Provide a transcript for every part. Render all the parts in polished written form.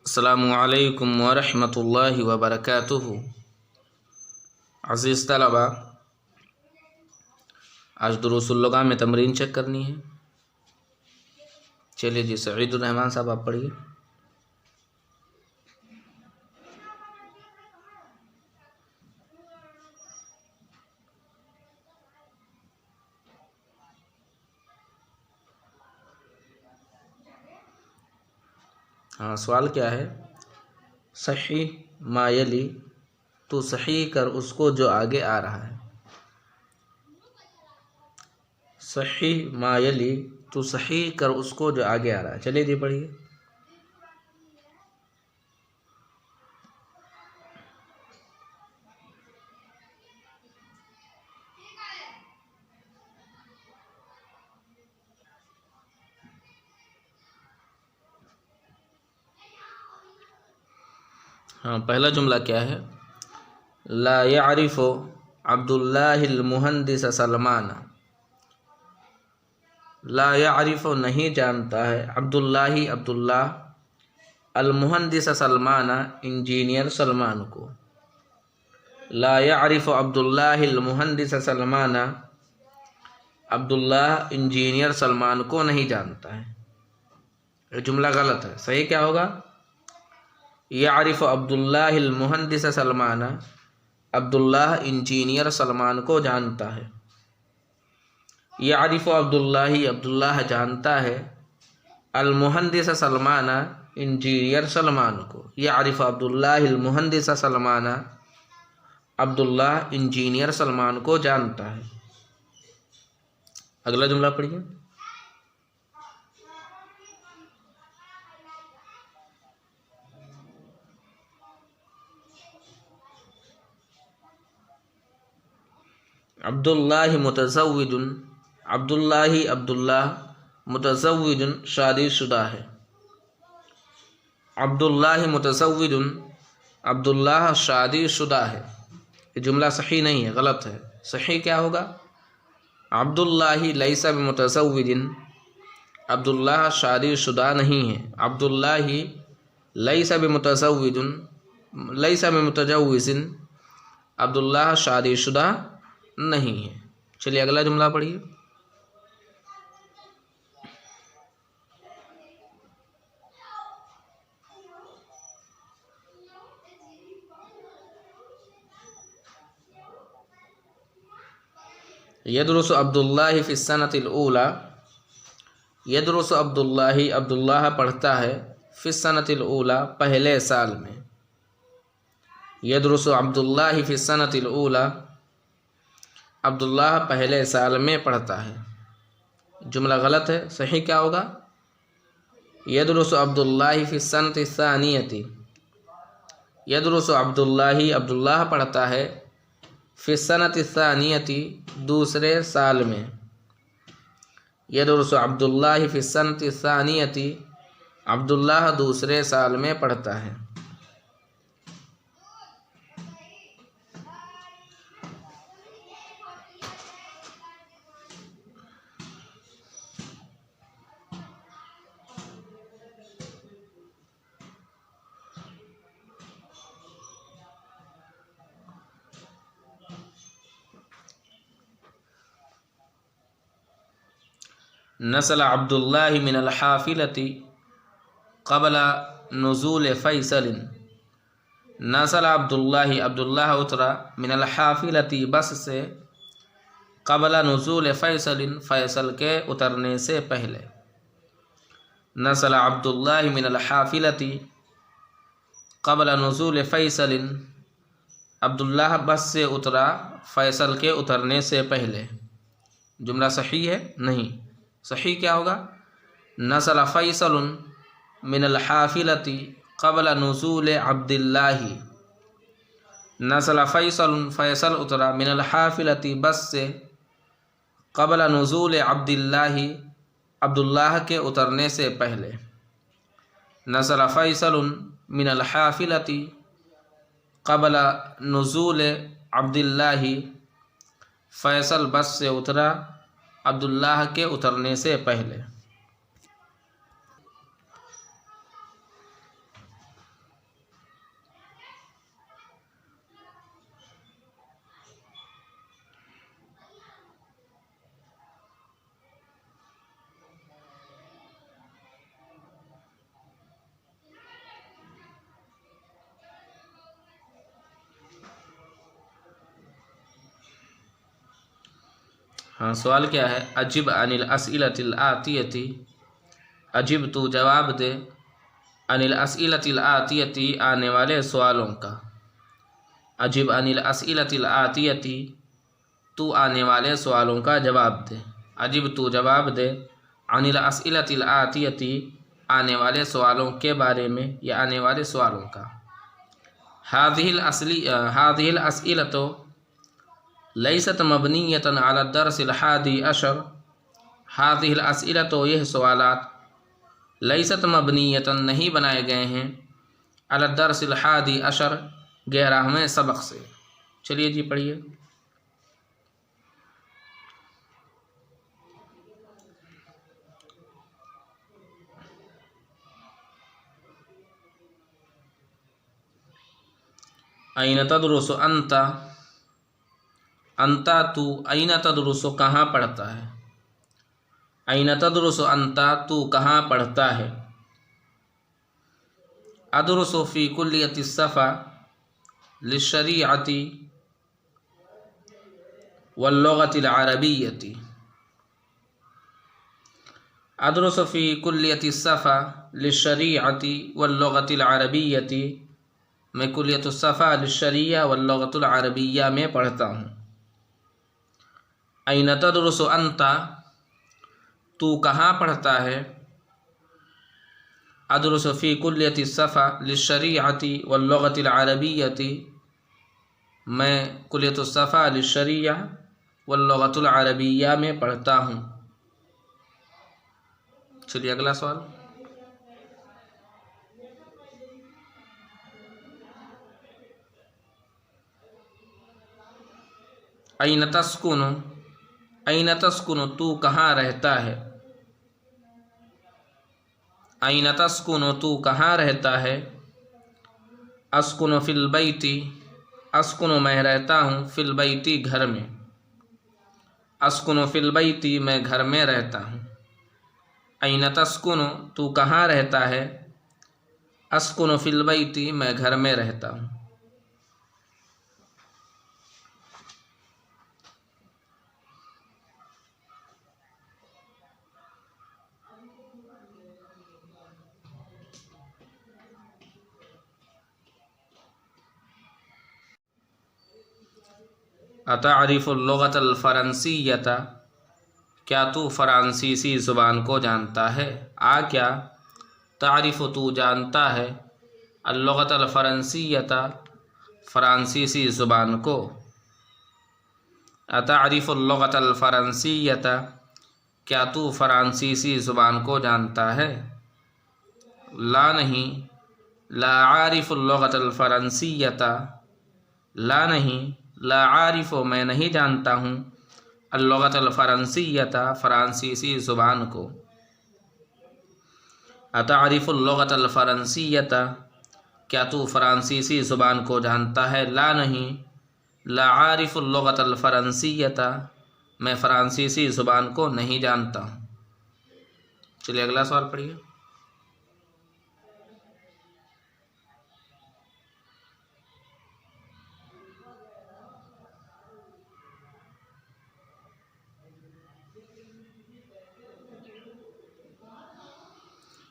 अस्सलामु अलैकुम वरहमतुल्लाहि वबरकातुहु। अज़ीज़ तलबा, आज दुरूसुल लुग़ा में तमरीन चेक करनी है। चलिए जी, सईदुर रहमान साहब आप पढ़िए। हाँ, सवाल क्या है? सही मायली, तो सही कर उसको जो आगे आ रहा है। सही मायली, तो सही कर उसको जो आगे आ रहा है। चलिए जी पढ़िए। हाँ, पहला जुमला क्या है? ला यारिफ़ु अब्दुल्लाहिल मुहंदिस सलमान। ला यारिफ़ु नहीं जानता है, अब्दुल्लाही अब्दुल्ला, अल मुहंदिस सलमान इंजीनियर सलमान को। ला यारिफ़ु अब्दुल्लाहिल मुहंदिस सलमान, अब्दुल्ला इंजीनियर सलमान को नहीं जानता है। ये जुमला गलत है। सही क्या होगा? यारिफ़ु अब्दुल्लाहिल मुहंदिस सलमान, अब्दुल्ला इंजीनियर सलमान को जानता है। यारिफ़ु अब्दुल्लाही, अब्दुल्ला जानता है, अल मुहंदिस सलमान इंजीनियर सलमान को। यारिफ़ु अब्दुल्लाहिल मुहंदिस सलमान, अब्दुल्ला इंजीनियर सलमान को जानता है। अगला जुमला पढ़िए। अब्दुल्लाही मुतज़व्विजुन, अब्दुल्लाही अब्दुल्ला मुतज़व्विजुन शादीशुदा है। अब्दुल्लाही मुतज़व्विजुन, अब्दुल्ला शादीशुदा है। ये जुमला सही नहीं है, गलत है। सही क्या होगा? अब्दुल्लाही लैसा बिमुतज़व्विजिन, अब्दुल्ला शादीशुदा नहीं है। अब्दुल्लाही लैसा बिमुतज़व्विजुन, लैसा बिमुतज़व्विजिन, अब्दुल्ला शादीशुदा नहीं है। चलिए अगला जुमला पढ़िए। यदरुसु अब्दुल्लाही फ़िस्सनतिल ऊला, यदरुसु अब्दुल्लाही, अब्दुल्लाह पढ़ता है, फ़िस्सनतिल ऊला पहले साल में। यदरुसु अब्दुल्लाही फ़िस्सनतिल ऊला, अब्दुल्लाह पहले साल में पढ़ता है। जुमला गलत है। सही क्या होगा? यदरुसु अब्दुल्लाही फ़िस्सनति सानियति, यदरुसु अब्दुल्लाही, अब्दुल्लाह पढ़ता है, फ़िस्सनति सानियति दूसरे साल में। यदरुसु अब्दुल्लाही फ़िस्सनति सानियति, अब्दुल्लाह दूसरे साल में पढ़ता है। नज़ल अब्दुल्लाही मिनल हाफ़िलति क़ब्ल नुज़ूल फ़ैसलिन। नज़ल अब्दुल्लाही, अब्दुल्लाह उतरा, मिनल हाफ़िलति बस से, क़ब्ल नुज़ूल फ़ैसलिन फ़ैसल के उतरने से पहले। नज़ल अब्दुल्लाही मिनल हाफ़िलति क़ब्ल नुज़ूल फ़ैसलिन, अब्दुल्लाह बस से उतरा फ़ैसल के उतरने से पहले। जुमला सही है? नहीं। सही क्या होगा? नज़ल फ़ैसलुन मिनल हाफ़िलति क़ब्ल नुज़ूल अब्दिल्लाही। नज़ल फ़ैसलुन, फ़ैसल उतरा, मिनल हाफ़िलति बस से, क़ब्ल नुज़ूल अब्दिल्लाही, अब्दुल्लाह के उतरने से पहले। नज़ल फ़ैसलुन मिनल हाफ़िलति क़ब्ल नुज़ूल अब्दिल्लाही, फ़ैसल बस से उतरा अब्दुल्लाह के उतरने से पहले। हाँ, सवाल क्या है? अजिब अनिल अस्इलतिल आतियति, अजिब तू जवाब दे, अनिल अस्इलतिल आतियति आने वाले सवालों का। अजिब अनिल अस्इलतिल आतियति तू आने वाले सवालों का जवाब दे। अजिब तू जवाब दे, अनिल अस्इलतिल आतियति आने वाले सवालों के बारे में या आने वाले सवालों का। हादिहिल अस्इलतु लैसत मबनीयतन अला दर्सिल हादी अशर। हादिहिल अस्इलतु यह सवालात लैसत मबनीयतन नहीं बनाए गए हैं अला दर्सिल हादी अशर 11वें सबक से। चलिए जी पढ़िए। ऐन तदरुसु अंता, अंता तू, ऐन तदरुसु कहाँ पढ़ता है। ऐन तदरुसु अंता तू कहाँ पढ़ता है। अदरुसु फी कुल्लियति सफ़ा लिश्शरीअति वल्लुगतिल अरबिय्यति। अदरुसु फी कुल्लियति सफ़ा लिश्शरीअति वल्लुगतिल अरबिय्यति, मैं कुल्लियतुस सफ़ा लिश्शरिया वल्लुगतुल अरबिय्या में पढ़ता हूँ। ऐन तदरुसु अंता तू कहाँ पढ़ता है। अदरुसु फी कुल्लियति सफ़ा लिश्शरीअति वल्लुगतिल अरबिय्यति, मैं कुल्लियतुस सफ़ा लिश्शरिया वल्लुगतुल अरबिय्या में पढ़ता हूँ। चलिए अगला सवाल। ऐन तस्कुनु, ऐन तस्कुनु तू कहाँ रहता है। ऐन तस्कुनु तू कहाँ रहता है। अस्कुनु फिल बैती, अस्कुनु मैं रहता हूँ, फिल बैती घर में। अस्कुनु फिल बैती मैं घर में रहता हूँ। ऐन तस्कुनु तू कहाँ रहता है। अस्कुनु फिल बैती मैं घर में रहता हूँ। अतारिफुल लुगतल फ़रंसिय्यता, क्या तू फ़रांसीसी ज़ुबान को जानता है। आ क्या तारिफ़ु तू जानता है, अल-लुगतल फ़रंसिय्यता फ़रांसीसी ज़ुबान को। अतारिफुल लुगतल फ़रंसिय्यता, क्या तू फ़रांसीसी ज़ुबान को जानता है। ला नहीं, ला आरिफुल लुगतल फ़रंसिय्यता, ला नहीं, ला आरिफ़ु मैं नहीं जानता हूँ, अल-लुगतल फ़रंसिय्यता फ़रांसीसी ज़ुबान को। अतारिफुल लुगतल फ़रंसिय्यता, क्या तू फ़रांसीसी ज़ुबान को जानता है। ला नहीं, ला आरिफुल लुगतल फ़रंसिय्यता मैं फ़रांसीसी ज़ुबान को नहीं जानता हूँ। चलिए अगला सवाल पढ़िए।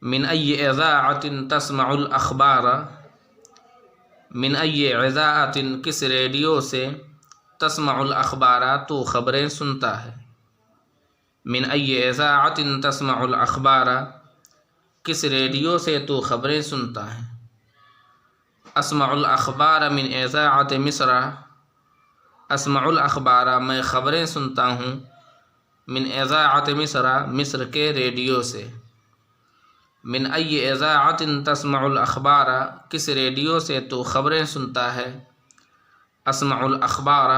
मिन अय्यि इज़ाअतिन तस्मउल अख़बार, मिन अय्यि इज़ाअतिन किस रेडियो से, तस्मउल अख़बार तो ख़बरें सुनता है। मिन अय्यि इज़ाअतिन तस्मउल अख़बार, किस रेडियो से तो ख़बरें सुनता है। अस्मउल अख़बार मिन इज़ाअत मिस्र, अस्मउल अख़बार मैं ख़बरें सुनता हूँ, मिन इज़ाअत मिस्र मिस्र के रेडियो से। मिन अय्यि इज़ाअतिन तस्मउल अख़बार, किस रेडियो से तो ख़बरें सुनता है। अस्मउल अख़बार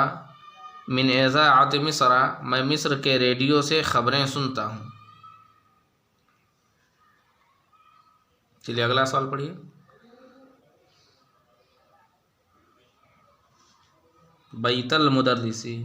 मिन इज़ाअत मिस्र, मैं मिस्र के रेडियो से ख़बरें सुनता हूँ। चलिए अगला सवाल पढ़िए। बैतल मुदर्रिसी,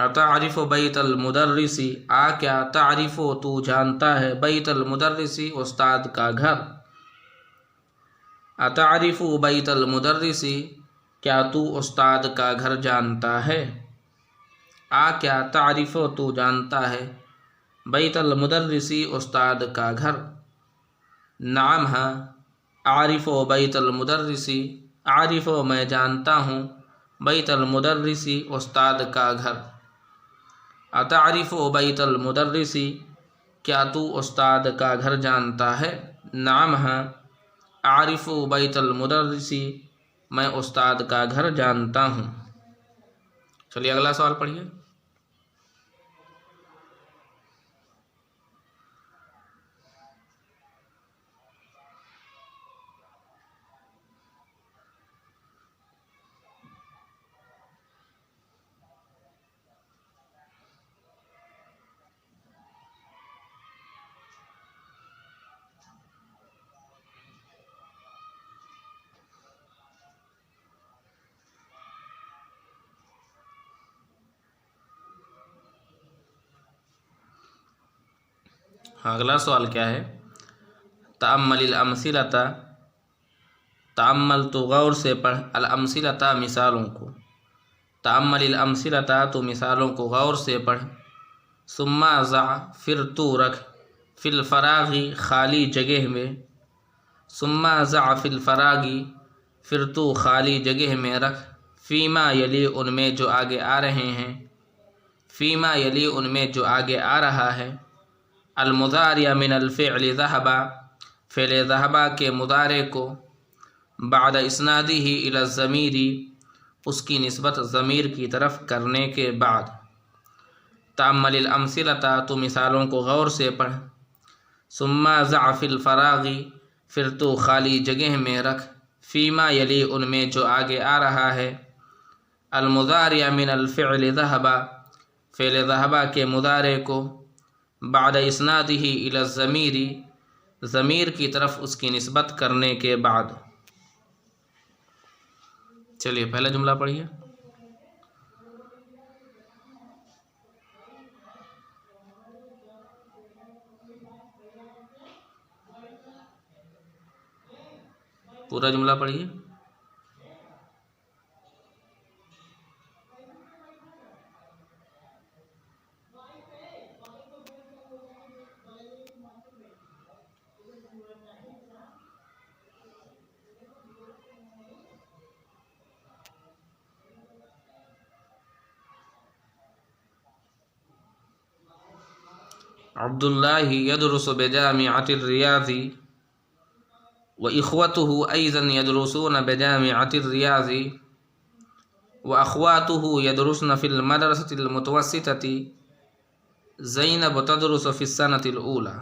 अतारिफ़ बैत अलमुदर्रिसी, आ क्या तारिफ़ तू जानता है, बैत अलमुदर्रिसी उस्ताद का घर। अतारिफ़ बैत अलमुदर्रिसी, क्या तू उस्ताद का घर जानता है। आ क्या तारिफ़ तू जानता है, बैत अलमुदर्रिसी उस्ताद का घर। नाम हाँ, आरिफ़ बैत अलमुदर्रिसी, आरिफ़ मैं जानता हूँ, बैत अलमुदर्रिसी उस्ताद का घर। अतारिफ़ बैत अलमुदर्रिसी, क्या तू उस्ताद का घर जानता है। नाम हाँ, आरिफ़ बैत अलमुदर्रिसी, मैं उस्ताद का घर जानता हूँ। चलिए अगला सवाल पढ़िए। हाँ, अगला सवाल क्या है। तअम्मलिल अमसिलता, तअम्मल तो गौर से पढ़, अल अमसिलता मिसालों को। तअम्मलिल अमसिलता तो मिसालों को गौर से पढ़। सुम्मा ज़ा फिर तू रख, फिल फरागी खाली जगह में। सुम्मा ज़ा फिल फरागी फिर तू खाली जगह में रख। फ़ीमा यली उनमें जो आगे आ रहे हैं, फ़ीमा यली उनमें जो आगे आ रहा है। अलमुदारिया मिन अलफ़िअल ज़हबा, फ़िअल ज़हबा के मुदारे को बाद इस्नादिही इला ज़मीरी, उसकी निस्बत ज़मीर की तरफ करने के बाद। तअम्मलिल अमसिलता तो मिसालों को गौर से पढ़। सुम्मा ज़अ फ़िल फ़रागी फिर तो खाली जगह में रख। फ़ीमा यली उनमें जो आगे आ रहा है। अलमुदारिया मिन अलफ़िअल ज़हबा, फ़िअल ज़हबा के मुदारे को बाद इस्नादिही इला ज़मीरी, ज़मीर की तरफ उसकी निस्बत करने के बाद। चलिए पहला जुमला पढ़िए। पूरा जुमला पढ़िए। अब्दुल्लाहि यदरुसु बिजामिअतिर रियाज़ी व इख़्वतुहु अयज़न यदरुसून बिजामिअतिर रियाज़ी व अख़्वातुहु यदरुसन फ़िल मदरसतिल मुतवस्सितति। ज़ैनब तदरुसु फ़िस्सनतिल ऊला।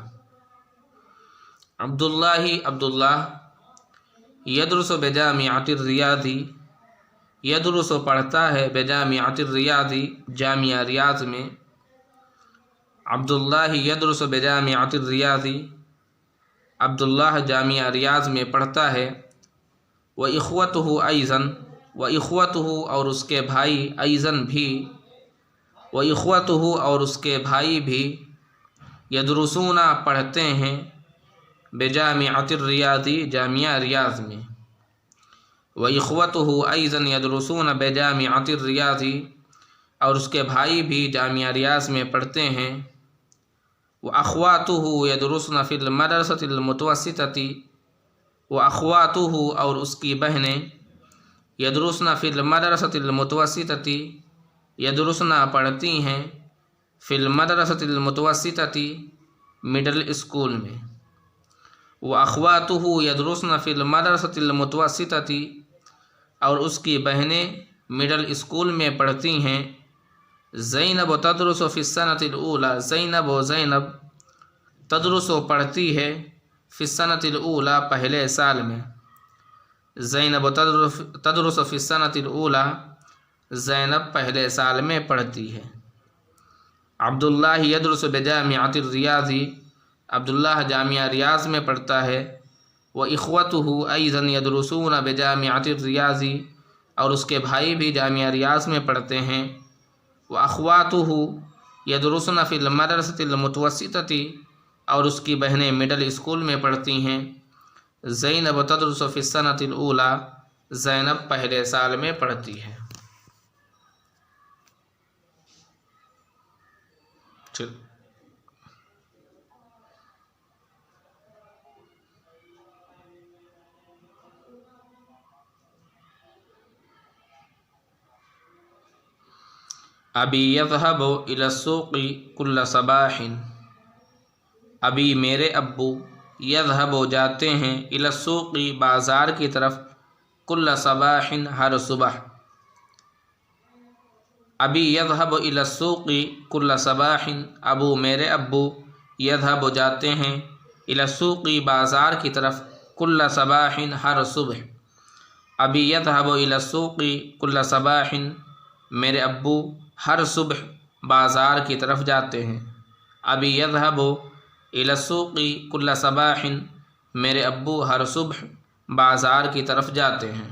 अब्दुल्लाहि अब्दुल्लाह, यदरुसु बिजामिअतिर रियाज़ी, यदरुसु पढ़ता है, बिजामिअतिर रियाज़ी जामिया रियाज़ में। अब्दुल्लाह यदरुसु बिजामिअतिर रियाज़ी, अब्दुल्लाह जामिया रियाज़ में पढ़ता है। व इख़्वतुहु अयज़न, व इख़्वतुहु और उसके भाई, अयज़न भी, व इख़्वतुहु और उसके भाई भी, यदरुसूना पढ़ते हैं, बिजामिअतिर रियाज़ी जामिया रियाज़ में। व इख़्वतुहु अयज़न यदरुसून बिजामिअतिर रियाज़ी, और उसके भाई भी जामिया रियाज़ में पढ़ते हैं। व अख़्वातुहु यदरुसन फ़िल मदरसतिल मुतवस्सितति, व अख़्वातुहु और उसकी बहनें, यदरुसन फ़िल मदरसतिल मुतवस्सितति, यदरुसना पढ़ती हैं, फ़िल मदरसतिल मुतवस्सितति मिडल स्कूल में। व अख़्वातुहु यदरुसन फ़िल मदरसतिल मुतवस्सितति, और उसकी बहनें मिडल स्कूल में पढ़ती हैं। ज़ैनब तदरुसु फ़िस्सनतिल ऊला, ज़ैनब व ज़ैनब तदरुसु पढ़ती है, फ़िस्सनतिल ऊला पहले साल में। ज़ैनब तदरुसु फ़िस्सनतिल ऊला, ज़ैनब पहले साल में पढ़ती है। अब्दुल्लाह यदरुसु बिजामिअतिर रियाज़ी, अब्दुल्लाह जामिया रियाज़ में पढ़ता है। व इख़्वतुहु अयज़न यदरुसून बिजामिअतिर रियाज़ी, और उसके भाई भी जामिया रियाज़ में पढ़ते हैं। व अख़वातुहु यदरुसना फ़िल मदरसतिल मुतवस्सितति, और उसकी बहनें मिडिल स्कूल में पढ़ती हैं। ज़ैनब तदरुसु फ़िस सनतिल ऊला, ज़ैनब पहले साल में पढ़ती है। चल अबी यज़हबु इला सूक़ि कुल्ल सबाहिन, अभी मेरे अब्बू यज़हबु जाते हैं इला सूक़ि बाज़ार की तरफ, कुल्ल सबाहिन हर सुबह। अभी यज़हबु इला सूक़ि कुल्ल सबाहिन, अबू मेरे अब्बू यज़हबु जाते हैं इला सूक़ि बाज़ार की तरफ, कुल्ल सबाहिन हर सुबह। अभी यज़हबु इला सूक़ि कुल्ल सबाहिन, मेरे अब्बू हर सुबह बाज़ार की तरफ जाते हैं। अभी यज़हबु इला सूक़ि कुल्ल सबाहिन, मेरे अब्बू हर सुबह बाज़ार की तरफ जाते हैं।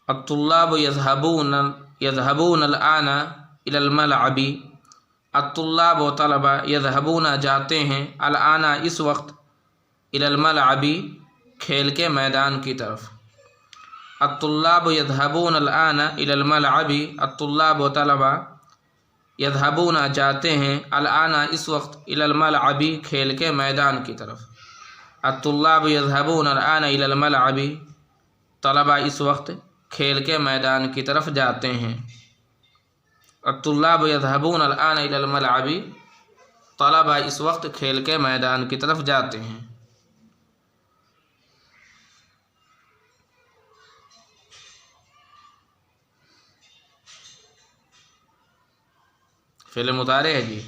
अत्तुल्लाबु यज़हबून अल-आना इलल मलअबी, अत्तुल्लाब व तलबा यज़हबूना जाते हैं, अल-आना इस वक्त, इलल मलअबी खेल के मैदान की तरफ। अत्तुल्लाब यज़हबून अल-आना इलल मलअबी, अत्तुल्लाब व तलबा यज़हबूना जाते हैं, अल-आना इस वक्त, इलल मलअबी खेल के मैदान की तरफ। अत्तुल्लाब यज़हबून अल-आना इलल मलअबी, तलबा इस वक्त खेल के मैदान की तरफ जाते हैं। अत्तुल्लाब यज़हबून अल-आना इलल मलअबी, तलबा इस वक्त खेल के मैदान की तरफ जाते हैं। फ़िल मुतारे है जी।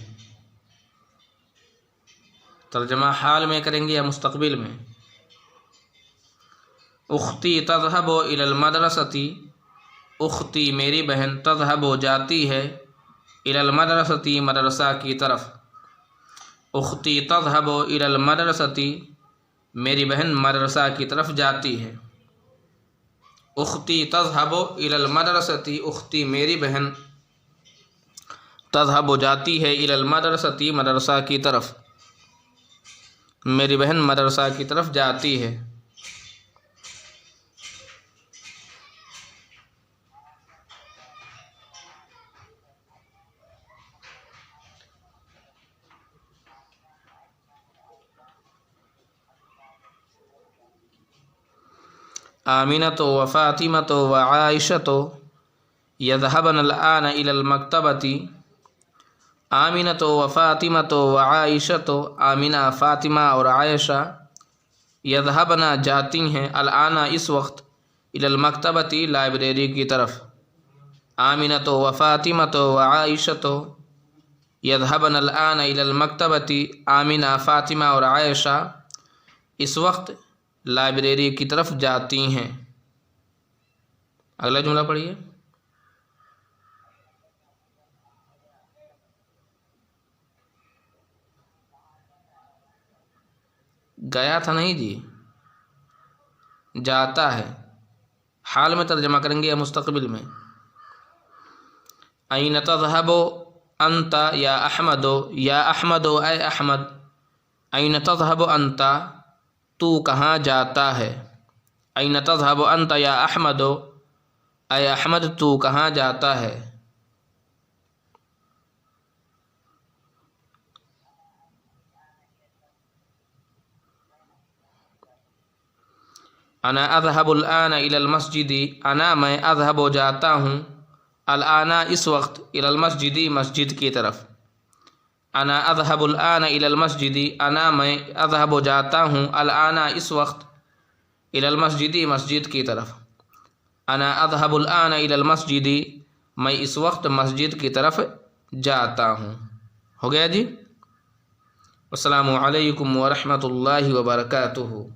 तर्जमा हाल में करेंगे या मुस्तक़बिल में? उख्ती तज़हबु इलल मदरसती, उख्ती मेरी बहन, तज़हबु जाती है, इलल मदरसती मदरसा की तरफ। उख्ती तज़हबु इलल मदरसती, मेरी बहन मदरसा की तरफ जाती है। उख्ती तज़हबु इलल मदरसती, उख्ती मेरी बहन, तज़हबु जाती है, इलल मदरसती मदरसा की तरफ, मेरी बहन मदरसा की तरफ जाती है। आमिनतो व फ़ातिमतो व आयशतो यज़हबन अल-आना इलल मक्तबती, आमिनतो व फ़ातिमतो व आयशतो, आमिना, फ़ातिमा और आयशा, यज़हबना जाती हैं, अल-आना इस वक्त, इलल मक्तबती लाइब्रेरी की तरफ। आमिनतो व फ़ातिमतो व आयशतो यज़हबन अल-आना इलल मक्तबती, आमिना, फ़ातिमा और आयशा इस वक्त लाइब्रेरी की तरफ जाती हैं। अगला जुमला पढ़िए। गया था नहीं जी, जाता है। हाल में तर्जमा करेंगे या मुस्तक़बिल में? ऐन तज़हबु अंता या अहमदो, या अहमदो ऐ अहमद, ऐन तज़हबु अंता, तू कहाँ जाता है। ऐन तज़हबु अंता या अहमदो, ऐ अहमद तू कहाँ जाता है। अना अज़हबुल आना इलल मस्जिदी, अना मैं, अज़हबु जाता हूँ, अल-आना इस वक्त, इलल मस्जिदी मस्जिद की तरफ। अना अज़हबुल आना इलल मस्जिदी, अना मैं, अज़हबु जाता हूँ, अल-आना इस वक्त, इलल मस्जिदी मस्जिद की तरफ। अना अज़हबुल आना इलल मस्जिदी, मैं इस वक्त मस्जिद की तरफ जाता हूँ। हो गया जी। अस्सलामु अलैकुम व रहमतुल्लाहि व बरकातुहू।